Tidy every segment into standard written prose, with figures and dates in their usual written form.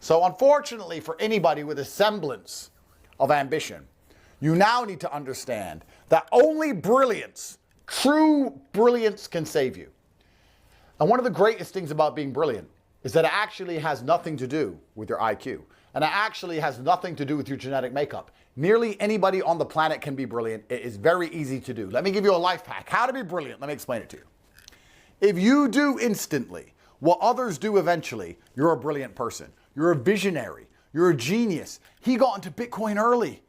So unfortunately for anybody with a semblance of ambition, you now need to understand that only brilliance, true brilliance, can save you. And one of the greatest things about being brilliant is that it actually has nothing to do with your IQ. And it actually has nothing to do with your genetic makeup. Nearly anybody on the planet can be brilliant. It is very easy to do. Let me give you a life hack. How to be brilliant. Let me explain it to you. If you do instantly what others do eventually, you're a brilliant person. You're a visionary. You're a genius. He got into Bitcoin early.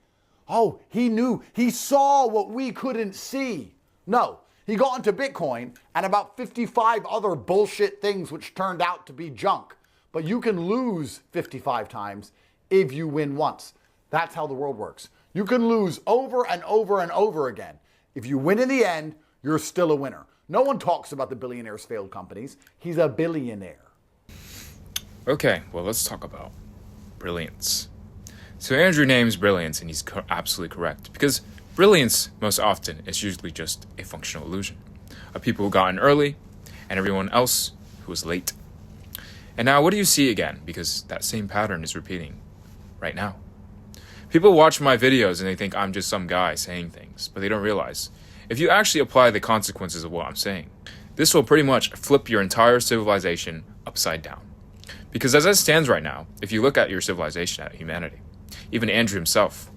Oh, he knew. He saw what we couldn't see. No, he got into Bitcoin and about 55 other bullshit things which turned out to be junk. But you can lose 55 times if you win once. That's how the world works. You can lose over and over and over again. If you win in the end, you're still a winner. No one talks about the billionaire's failed companies. He's a billionaire. Okay, well, let's talk about brilliance. So Andrew names brilliance, and he's absolutely correct, because brilliance, most often, is usually just a functional illusion of people who got in early and everyone else who was late. And now, what do you see again? Because that same pattern is repeating right now. People watch my videos and they think I'm just some guy saying things, but they don't realize if you actually apply the consequences of what I'm saying, this will pretty much flip your entire civilization upside down. Because as it stands right now, if you look at your civilization, at humanity, even Andrew himself,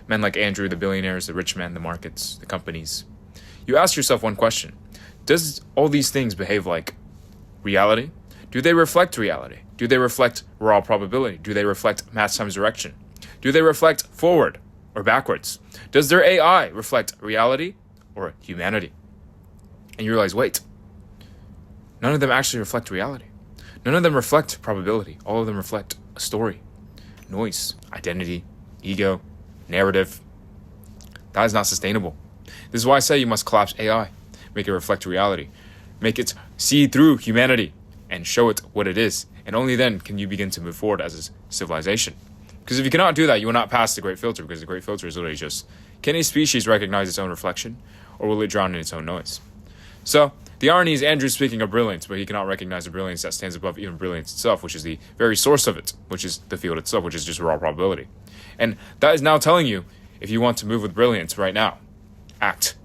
men like Andrew, the billionaires, the rich men, the markets, the companies, you ask yourself one question: does all these things behave like reality? Do they reflect reality? Do they reflect raw probability? Do they reflect mass times direction? Do they reflect forward or backwards? Does their AI reflect reality or humanity? And you realize, wait, none of them actually reflect reality. None of them reflect probability. All of them reflect a story, noise, identity, ego, narrative. That is not sustainable. This is why I say you must collapse AI, make it reflect reality, make it see through humanity, and show it what it is. And only then can you begin to move forward as a civilization. Because if you cannot do that, you will not pass the Great Filter, because the Great Filter is literally just, can a species recognize its own reflection, or will it drown in its own noise? So, the irony is Andrew's speaking of brilliance, but he cannot recognize the brilliance that stands above even brilliance itself, which is the very source of it, which is the field itself, which is just raw probability. And that is now telling you, if you want to move with brilliance right now, act.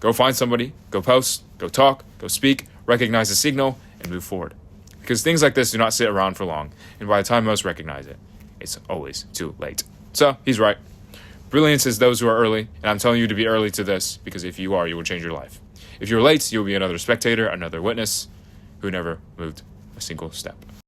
Go find somebody, go post, go talk, go speak, recognize the signal, and move forward. Because things like this do not sit around for long, and by the time most recognize it, it's always too late. So, he's right. Brilliance is those who are early, and I'm telling you to be early to this, because if you are, you will change your life. If you're late, you'll be another spectator, another witness, who never moved a single step.